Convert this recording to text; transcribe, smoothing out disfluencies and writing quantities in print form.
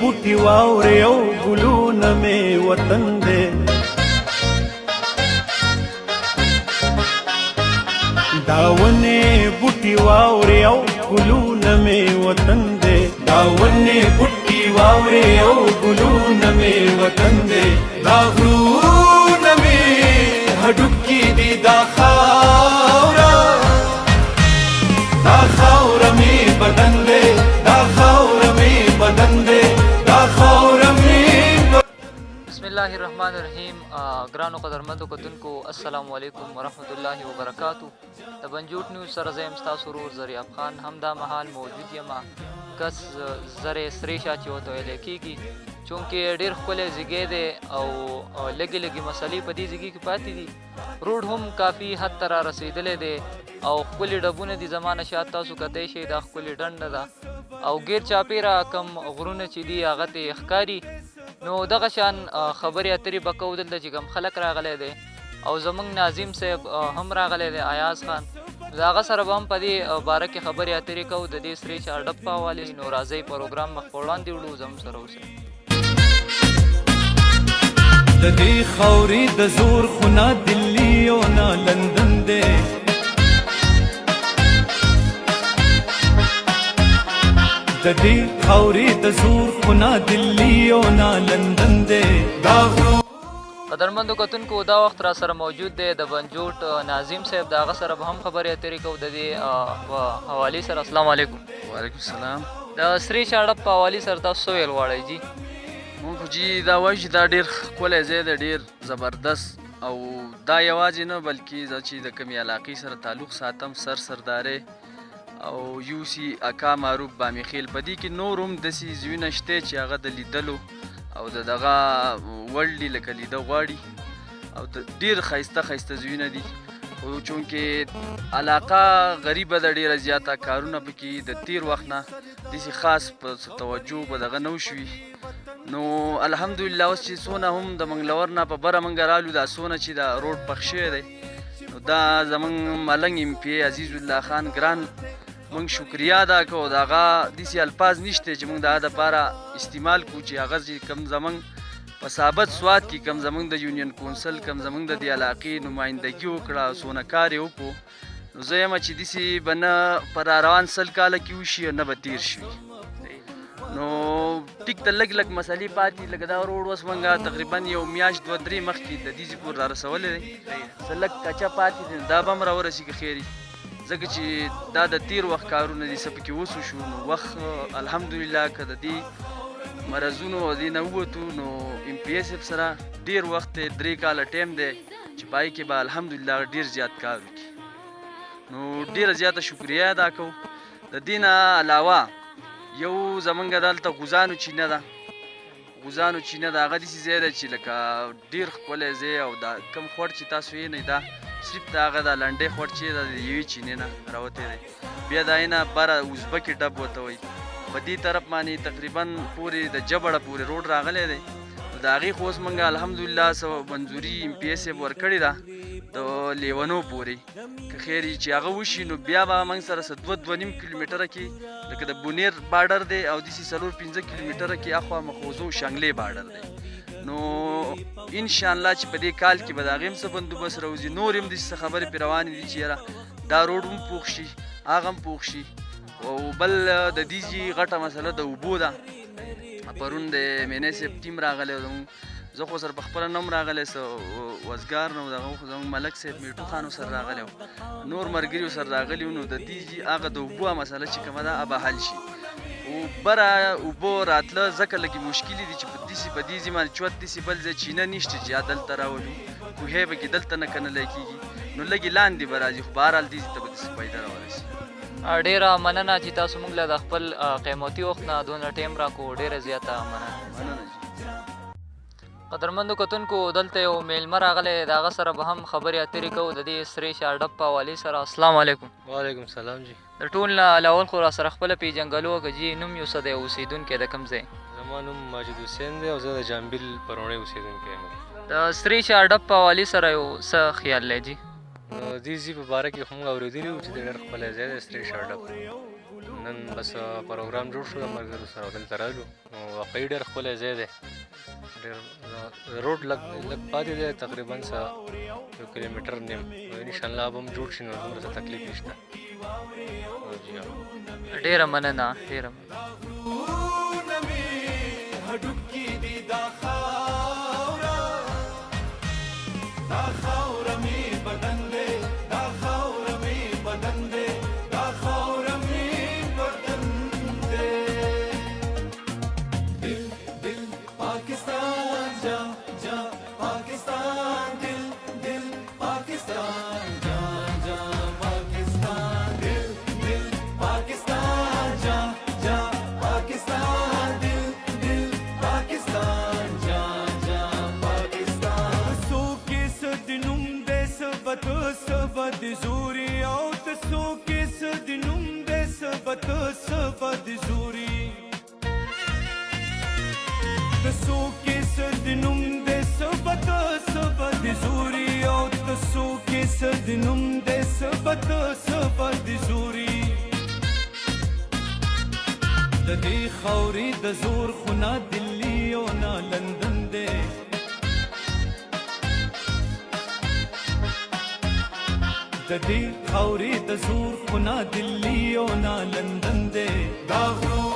بوټي واورې او ګلونه مې وطن دی دا ونې بوټي واورې او ګلونه مې وطن دی دا ونې بوټي واورې او ګلونه مې وطن دی دا غرونه مې هډوکي دي دا خاوره مې بدن دی دا خاوره مې بدن دی دا خاوره مې بسم الله الرحمن الرحیم. ګرانو قدرمندو کتونکو السلام علیکم ورحمت الله وبرکاتو. د بنجوټ نیوز سره زه یم ستاسو ورور ذریعب خان. همدا مهال موجود یم کس زرې سرې شاه چې ورته ویلی کېږي، چونکې ډېر ښکلی ځیږی دی او لږې لږې مسلې په دې ځیږي کې پاتې دي. روډ هم کافي حد ته را رسېدلی دی او ښکلې ډبونه دي. زما نه شاید تاسو کتی شئ دا ښکلې ډنډه ده او ګیر چاپېره کم غرونه چې دي هغه ته ښکاري. نو دغه شان خبرې اترې به کوو دلته چې کوم خلک راغلی دی او زموږ ناظم صاحب هم راغلی دی ایاز خان. د هغه سره به هم په دې باره کې خبرې اترې کوو د دې سرې شاه ډب په حوالې. نو راځئ پروګرام مخ په وړاندې وړو، زموږ سره اوسئ. د دې خاورې د زور خو نه دلي او نه لندن دی د دې خاورې د زور خو نه دلي او نه لندن دی دا قدرمندو کتونکو دا وخت را سره موجود دی د بنجوټ ناظم صاحب. د هغه سره به هم خبرې اترې کوو د دې حوالې سره. السلام علیکم. وعلیکم السلام. د سرې شاه ډب په حوالې سره تاسو څه ویل غواړئ جي؟ مونږ خو جي دا وایو چې دا ډېر ښکلی ځای دی، ډېر زبردست. او دا یوازې نه بلکې زه چې د کومې علاقې سره تعلق ساتم سردارۍ او یوسي اکا معروف بامیخیل، په دې کې نور هم داسې ځایونه شته چې هغه د لیدلو او د دغه وړ دي لکه لیده غواړي او ډېر ښایسته ښایسته ځایونه دي. خو چونکې علاقه غریبه ده ډېره زیاته، کارونه پکې د تیر وخت نه داسې خاص په توجه به دغه نه وشوي. نو الحمدلله اوس چې څونه هم د منګلور نه په بره موږ رالو دا څونه چې دا روډ پخ شوی دی، نو دا زموږ ملنګ ایم پی عزیز الله خان ګران موږ شکریه ادا کوو. د هغه داسې الفاظ نشته چې موږ د هغه دپاره استعمال کړو چې هغه چې کوم زموږ په ثابت سوات کې کوم زموږ د یونین کونسل کوم زموږ د دې علاقې نمایندګي وکړه او څونه کار یې وکړو. نو زه یم چې داسې به نه په راروان 100 کاله کې وشي او نه به تېر شي. نو ټیک ته لږ لږ مسلې پاتې، لکه دا روډ اوس موږ تقریبا یو میاشت 2-3 مخکې د دې ځای پورې را رسولی دی، څه لږ کچه پاتې دی، دا به هم راورسېږي خیر، ځکه چې دا د تیر وخت کارونه دي څه پکې وسو شو. نو وخت الحمدلله که د دې مرضونو او دې نه ووتو نو ایم پی ایس اف سره ډېر وخت دی، 3 کاله ټایم دی چې په هغې کې به الحمدلله ډېر زیات کار وکړي. نو ډېره زیاته شکریه ادا کوو. د دې نه علاوه یو زمونږ دلته غوزانو چینه ده، غوزانو چینه د هغه داسې ځای دی چې لکه ډېر ښکلی ځای او دا کوم خوړ چې تاسو وینئ دا صرف د هغه د لنډۍ خوړ چې د یوې چینې نه راوتی دی. بیا د هغې نه بره ازبکې ډب ورته وایي، په دې طرف باندې تقریبا پورې د جبړه پورې روډ راغلی دی. د هغې خو اوس موږ الحمدلله منظوري ایم پی ایس اف ورکړې ده د لیونو پورې، که خیر چې هغه وشي نو بیا به موږ سره څه 2-2.5 کیلومیټره کې لکه د بونیر بارډر دی او داسې 4-5 کیلومیټره کې اخوا مخوزو شنګلې بارډر دی. نو انشاءالله چې په دې کال کې به د هغې هم څه بندوبست راوځي. نور هم داسې څه خبرې پرې روانې دي چې یاره دا روډ هم پوخ شي هغه هم پوخ شي. او بل د دې ځای غټه مسله د اوبو ده. پرون د مینی صاحب ټیم راغلی، زه خو سره په خپله نه هم راغلی، څه وزګار نه و، دغه خو زموږ ملک صاحب میټو خان سره راغلی و، نور ملګري سره راغلي وو. نو د دې هغه د اوبو مسله چې کومه ده به حل شي. او بره اوبو راتله ځکه لږې مشکلې دي چې په دې ځای باندې چوت داسې بل ځای چینه نشته چې دلته راولو، کوهی به کې دلته نه کنلی کېږي، نو لږې لاندې به راځي. خو بهرحال دې ځای ته به داسې فایده راورسي. ډیره مننه چې تاسو موږ له د خپل قیمتي وخت نه دونه ټایم راکړو، ډیره زیاته مننه. قدرمندو کتونکو دلته یو میلمه راغلی، د هغه سره به هم خبرې اترې کوو د دې سرې شاه ډب په حوالې سره. السلام علیکم. وعلیکم السلام جی. د ټول نه اول خو را سره خپله پېژنګلو وکړه جي، نوم یو څه دی، اوسېدونکی د کوم ځای؟ زما نوم ماجد حسین دی او زه د جامبیل پروړې اوسېدونکی یم. د سرې شاه ډب په حوالې سره یو څه خیال دی جي؟ دې ځای په باره کې خو موږ اورېدلي وو چې د ډېر ښکلی ځای دی سرې شاه ډب. نن بس پروګرام جوړ شو د ملګرو سره دلته رالو نو واقعي ډېر ښکلی ځای دی ډېر روډ لږ پاتې دی تقریبا یو کیلومیټر نیم انشاءالله به هم جوړ شي نو دومره څه تکلیف نشته جی ډیره مننه ډیره مننه. غرونه مې هډوکي دي دا خاوره مې بدن دی دا خاوره مې بدن دی دا خاوره مې بدن دی دل دل پاکستان جا جا پاکستان دل دل پاکستان جا جا پاکستان دل دل پاکستان جا جا پاکستان دل دل پاکستان جا جا پاکستان سو کې سدنوم دې سبت سبد زوري او تسو کې سدنوم دې سبت سبد زوري تسو کې سدنوم دې سبت سبد زوري او تسو کې سدنوم دې سبت سبد زوري د دې خاورې د زور خونه دلی او نه لندن دی د دې خاورې د زور خونه دلی او نه لندن دی دا غرو